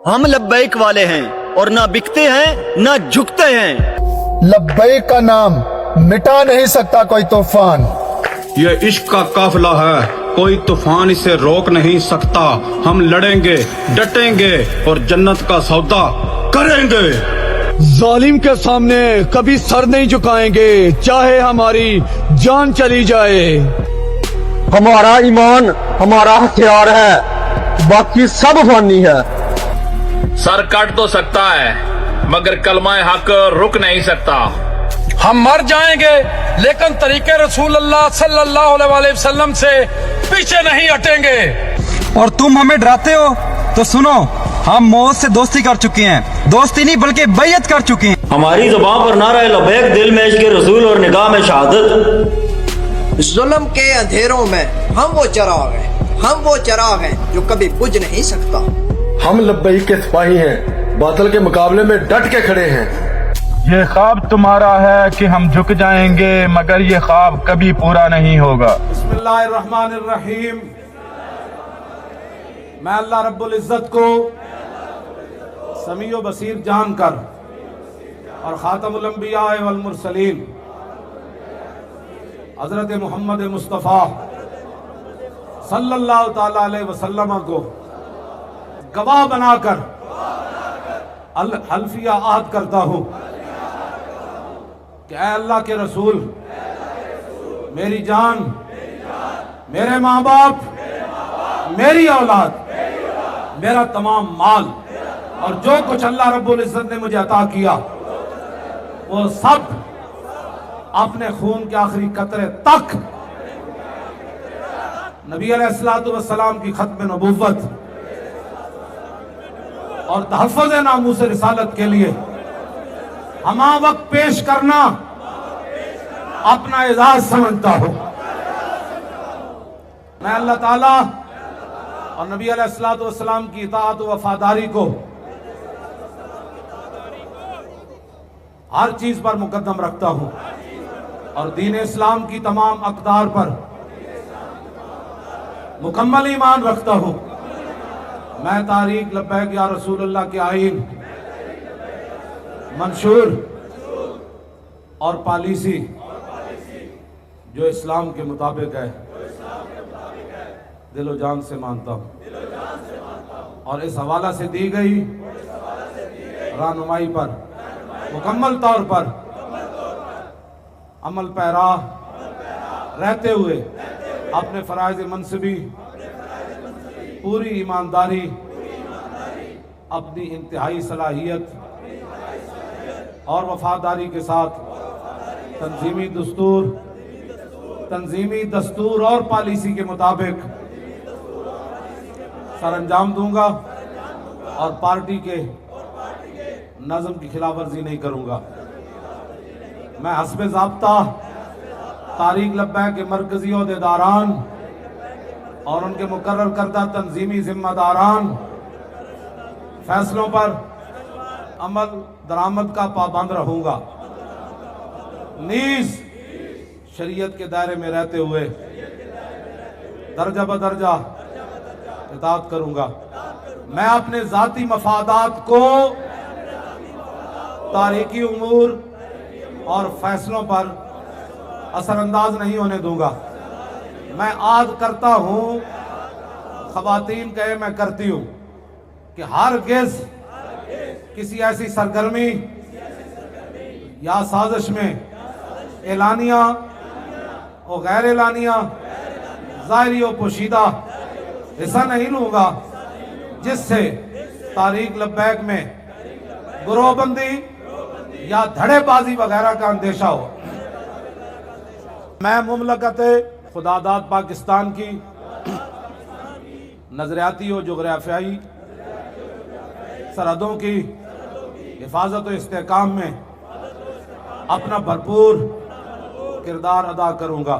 ہم لبیک والے ہیں اور نہ بکتے ہیں نہ جھکتے ہیں۔ لبیک کا نام مٹا نہیں سکتا کوئی طوفان۔ یہ عشق کا قافلہ ہے، کوئی طوفان اسے روک نہیں سکتا۔ ہم لڑیں گے، ڈٹیں گے اور جنت کا سودا کریں گے۔ ظالم کے سامنے کبھی سر نہیں جھکائیں گے، چاہے ہماری جان چلی جائے۔ ہمارا ایمان ہمارا ہتھیار ہے، باقی سب فانی ہے۔ سر کٹ تو سکتا ہے مگر کلمہ حق رک نہیں سکتا۔ ہم مر جائیں گے لیکن طریقے رسول اللہ صلی اللہ علیہ وسلم سے پیچھے نہیں ہٹیں گے۔ اور تم ہمیں ڈراتے ہو تو سنو، ہم موت سے دوستی کر چکے ہیں، دوستی نہیں بلکہ بیعت کر چکے ہیں۔ ہماری زبان پر نعرہ لبیک، دل میں عشق رسول اور نگاہ میں شہادت۔ ظلم کے اندھیروں میں ہم وہ چراغ ہیں، ہم وہ چراغ ہیں جو کبھی بجھ نہیں سکتا۔ ہم لبیک کے سپاہی ہیں، باطل کے مقابلے میں ڈٹ کے کھڑے ہیں۔ یہ خواب تمہارا ہے کہ ہم جھک جائیں گے مگر یہ خواب کبھی پورا نہیں ہوگا۔ بسم اللہ الرحمن الرحیم۔ میں اللہ رب العزت کو سمیع و بصیر جان کر اور خاتم الانبیاء والمرسلین حضرت محمد مصطفیٰ صلی اللہ تعالی علیہ وسلم کو گواہ بنا کر حلفیہ عہد کرتا ہوں کہ اے اللہ کے رسول، میری جان، میرے ماں باپ، میری اولاد، میرا تمام مال اور جو کچھ اللہ رب العزت نے مجھے عطا کیا، وہ سب اپنے خون کے آخری قطرے تک نبی علیہ السلام کی ختم نبوت اور تحفظ ناموس رسالت کے لیے ہمہ وقت پیش کرنا اپنا اعزاز سمجھتا ہوں۔ میں اللہ تعالیٰ اور نبی علیہ السلام کی اطاعت و وفاداری کو ہر چیز پر مقدم رکھتا ہوں اور دین اسلام کی تمام اقدار پر مکمل ایمان رکھتا ہوں۔ میں تحریک لبیک یا رسول اللہ کے آئین، منشور اور پالیسی جو اسلام کے مطابق ہے دل و جان سے مانتا ہوں اور اس حوالہ سے دی گئی رہنمائی پر مکمل طور پر عمل پیرا رہتے ہوئے اپنے فرائض منصبی پوری ایمانداری، اپنی انتہائی صلاحیت اور وفاداری کے ساتھ تنظیمی دستور اور پالیسی کے مطابق سر انجام دوں گا اور پارٹی کے نظم کی خلاف ورزی نہیں کروں گا۔ میں حسب ضابطہ تحریک لبیک کے مرکزی عہدیداران اور ان کے مقرر کردہ تنظیمی ذمہ داران فیصلوں پر عمل درآمد کا پابند رہوں گا، نیز شریعت کے دائرے میں رہتے ہوئے درجہ بدرجہ اطاعت کروں گا۔ میں اپنے ذاتی مفادات کو تاریخی امور اور فیصلوں پر اثر انداز نہیں ہونے دوں گا۔ میں عہد کرتا ہوں، خواتین کہے میں کرتی ہوں، کہ ہرگز کسی ایسی سرگرمی یا سازش میں اعلانیہ و غیر اعلانیہ، ظاہری و پوشیدہ حصہ نہیں لوں گا جس سے تحریک لبیک میں گروہ بندی یا دھڑے بازی وغیرہ کا اندیشہ ہو۔ میں مملکت خداداد پاکستان کی نظریاتی و جغرافیائی سرحدوں کی حفاظت و استحکام میں اپنا بھرپور کردار ادا کروں گا۔